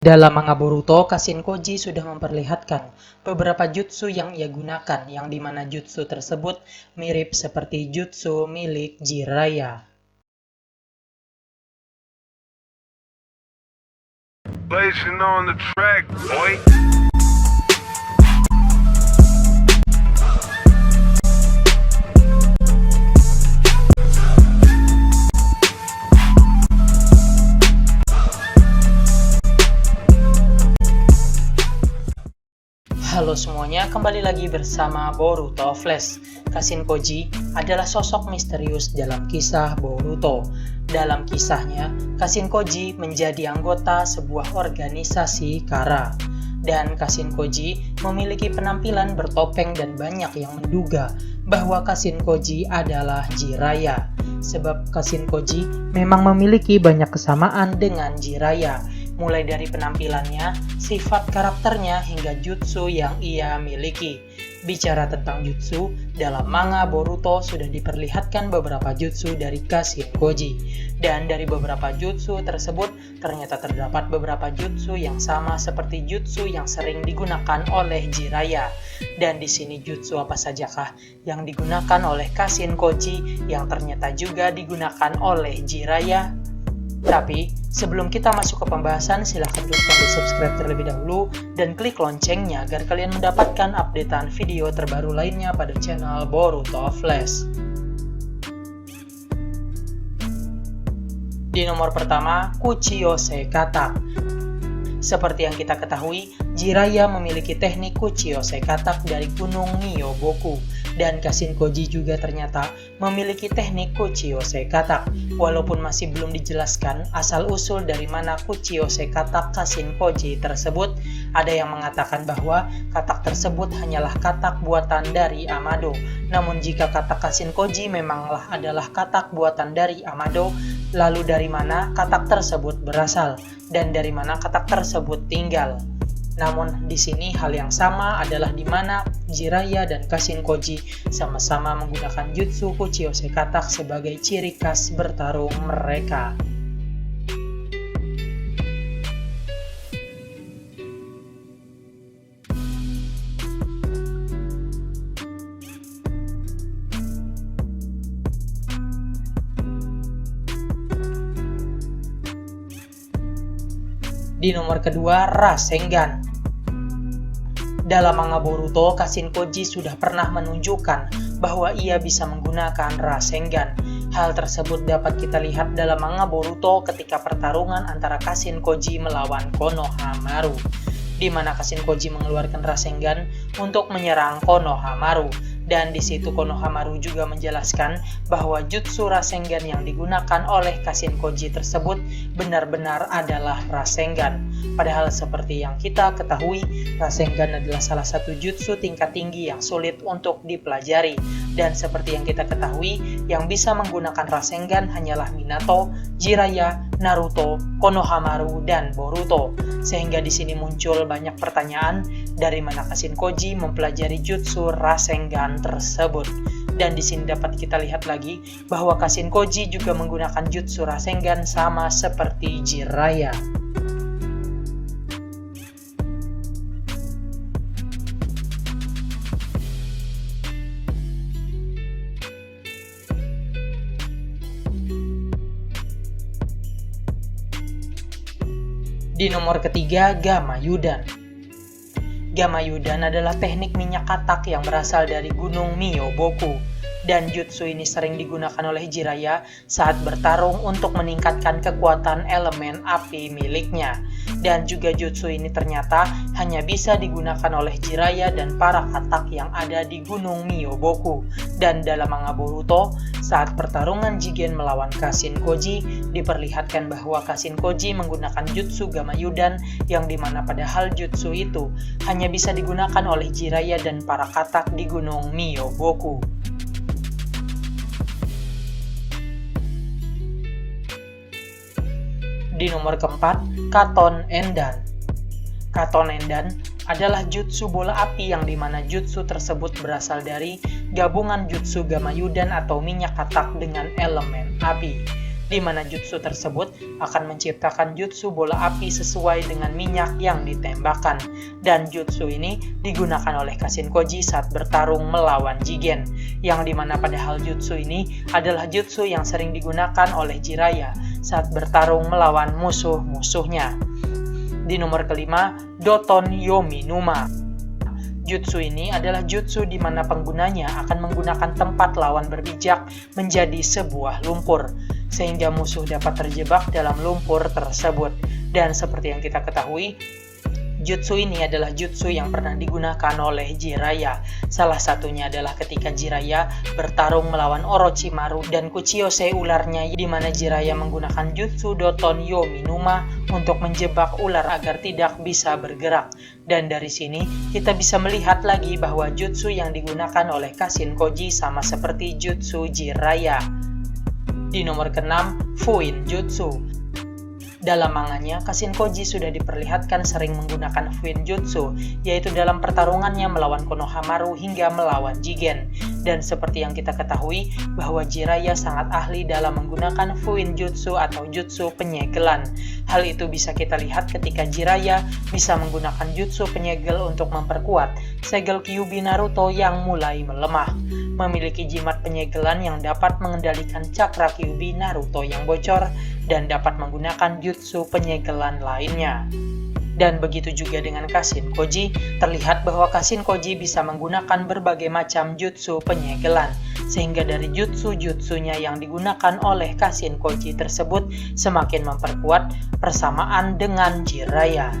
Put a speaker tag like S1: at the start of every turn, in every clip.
S1: Dalam manga Boruto, Kashin Koji sudah memperlihatkan beberapa jutsu yang ia gunakan, yang dimana jutsu tersebut mirip seperti jutsu milik Jiraiya.
S2: Blazing on the track, boy.
S1: Halo semuanya, kembali lagi bersama Boruto Flash. Kashin Koji adalah sosok misterius dalam kisah Boruto. Dalam kisahnya, Kashin Koji menjadi anggota sebuah organisasi Kara. Dan Kashin Koji memiliki penampilan bertopeng dan banyak yang menduga bahwa Kashin Koji adalah Jiraiya. Sebab Kashin Koji memang memiliki banyak kesamaan dengan Jiraiya, mulai dari penampilannya, sifat karakternya, hingga jutsu yang ia miliki. Bicara tentang jutsu, dalam manga Boruto sudah diperlihatkan beberapa jutsu dari Kashin Koji. Dan dari beberapa jutsu tersebut, ternyata terdapat beberapa jutsu yang sama seperti jutsu yang sering digunakan oleh Jiraiya. Dan di sini jutsu apa sajakah yang digunakan oleh Kashin Koji yang ternyata juga digunakan oleh Jiraiya? Tapi, sebelum kita masuk ke pembahasan, silahkan lupa di subscribe terlebih dahulu dan klik loncengnya agar kalian mendapatkan updatean video terbaru lainnya pada channel Boruto Flash. Di nomor pertama, Kuchiyose Katak. Seperti yang kita ketahui, Jiraiya memiliki teknik Kuchiyose Katak dari Gunung Myoboku, dan Kashin Koji juga ternyata memiliki teknik Kuchiyose Katak. Walaupun masih belum dijelaskan asal-usul dari mana Kuchiyose Katak Kashin Koji tersebut, ada yang mengatakan bahwa katak tersebut hanyalah katak buatan dari Amado. Namun jika katak Kashin Koji memanglah adalah katak buatan dari Amado, lalu dari mana katak tersebut berasal dan dari mana katak tersebut tinggal? Namun di sini hal yang sama adalah di mana Jiraiya dan Kashin Koji sama-sama menggunakan jutsu Kuchiyose Katak sebagai ciri khas bertarung mereka. Di nomor kedua, Rasengan. Dalam manga Boruto, Kashin Koji sudah pernah menunjukkan bahwa ia bisa menggunakan Rasengan. Hal tersebut dapat kita lihat dalam manga Boruto ketika pertarungan antara Kashin Koji melawan Konohamaru, di mana Kashin Koji mengeluarkan Rasengan untuk menyerang Konohamaru. Dan di situ Konohamaru juga menjelaskan bahwa jutsu Rasengan yang digunakan oleh Kashin Koji tersebut benar-benar adalah Rasengan. Padahal seperti yang kita ketahui, Rasengan adalah salah satu jutsu tingkat tinggi yang sulit untuk dipelajari. Dan seperti yang kita ketahui, yang bisa menggunakan Rasengan hanyalah Minato, Jiraiya, Naruto, Konohamaru, dan Boruto. Sehingga di sini muncul banyak pertanyaan, dari mana Kashin Koji mempelajari jutsu Rasengan tersebut. Dan di sini dapat kita lihat lagi bahwa Kashin Koji juga menggunakan jutsu Rasengan sama seperti Jiraiya. Di nomor ketiga, Gamayudan. Gamayudan adalah teknik minyak katak yang berasal dari Gunung Myoboku, dan jutsu ini sering digunakan oleh Jiraiya saat bertarung untuk meningkatkan kekuatan elemen api miliknya. Dan juga jutsu ini ternyata hanya bisa digunakan oleh Jiraiya dan para katak yang ada di Gunung Myoboku. Dan dalam manga Boruto, saat pertarungan Jigen melawan Kashin Koji, diperlihatkan bahwa Kashin Koji menggunakan jutsu Gamayudan, yang dimana padahal jutsu itu hanya bisa digunakan oleh Jiraiya dan para katak di Gunung Myoboku. Di nomor keempat, Katon Endan. Katon Endan adalah jutsu bola api yang dimana jutsu tersebut berasal dari gabungan jutsu Gamayudan atau minyak katak dengan elemen api. di mana jutsu tersebut akan menciptakan jutsu bola api sesuai dengan minyak yang ditembakkan. Dan jutsu ini digunakan oleh Kashin Koji saat bertarung melawan Jigen, yang dimana padahal jutsu ini adalah jutsu yang sering digunakan oleh Jiraiya saat bertarung melawan musuh-musuhnya. Di nomor kelima, Doton Yominuma. Jutsu ini adalah jutsu di mana penggunanya akan menggunakan tempat lawan berpijak menjadi sebuah lumpur, sehingga musuh dapat terjebak dalam lumpur tersebut. Dan seperti yang kita ketahui, jutsu ini adalah jutsu yang pernah digunakan oleh Jiraiya. Salah satunya adalah ketika Jiraiya bertarung melawan Orochimaru dan Kuchiyose ularnya, di mana Jiraiya menggunakan jutsu Doton Yominuma untuk menjebak ular agar tidak bisa bergerak. Dan dari sini kita bisa melihat lagi bahwa jutsu yang digunakan oleh Kashin Koji sama seperti jutsu Jiraiya. Di nomor ke-6, Fuin Jutsu. Dalam manganya, Kashin Koji sudah diperlihatkan sering menggunakan Fuin Jutsu, yaitu dalam pertarungannya melawan Konohamaru hingga melawan Jigen. Dan seperti yang kita ketahui, bahwa Jiraiya sangat ahli dalam menggunakan Fuin Jutsu atau jutsu penyegelan. Hal itu bisa kita lihat ketika Jiraiya bisa menggunakan jutsu penyegel untuk memperkuat segel Kyuubi Naruto yang mulai melemah. Memiliki jimat penyegelan yang dapat mengendalikan cakra Kyuubi Naruto yang bocor dan dapat menggunakan jutsu penyegelan lainnya. Dan begitu juga dengan Kashin Koji, terlihat bahwa Kashin Koji bisa menggunakan berbagai macam jutsu penyegelan, sehingga dari jutsu-jutsunya yang digunakan oleh Kashin Koji tersebut semakin memperkuat persamaan dengan Jiraiya.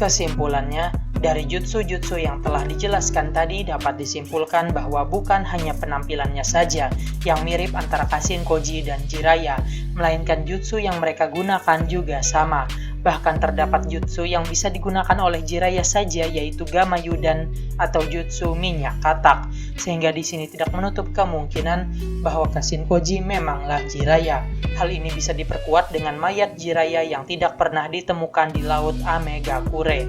S1: Kesimpulannya, dari jutsu-jutsu yang telah dijelaskan tadi dapat disimpulkan bahwa bukan hanya penampilannya saja yang mirip antara Kashin Koji dan Jiraiya, melainkan jutsu yang mereka gunakan juga sama. Bahkan terdapat jutsu yang bisa digunakan oleh Jiraiya saja, yaitu Gamayudan atau jutsu minyak katak. Sehingga di sini tidak menutup kemungkinan bahwa Kashin Koji memanglah Jiraiya. Hal ini bisa diperkuat dengan mayat Jiraiya yang tidak pernah ditemukan di Laut Amegakure.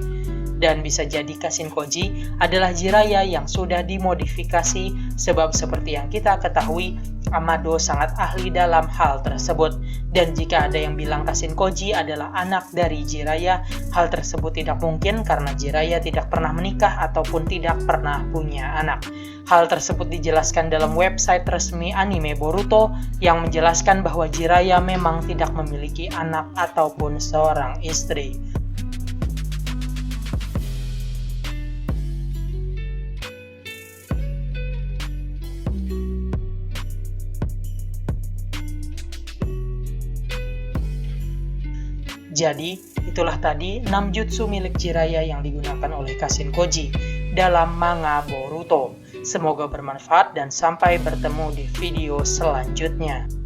S1: Dan bisa jadi Kashin Koji adalah Jiraiya yang sudah dimodifikasi, sebab seperti yang kita ketahui, Amado sangat ahli dalam hal tersebut. Dan jika ada yang bilang Kashin Koji adalah anak dari Jiraiya, hal tersebut tidak mungkin karena Jiraiya tidak pernah menikah ataupun tidak pernah punya anak. Hal tersebut dijelaskan dalam website resmi anime Boruto yang menjelaskan bahwa Jiraiya memang tidak memiliki anak ataupun seorang istri. Jadi, itulah tadi 6 jutsu milik Jiraiya yang digunakan oleh Kashin Koji dalam manga Boruto. Semoga bermanfaat dan sampai bertemu di video selanjutnya.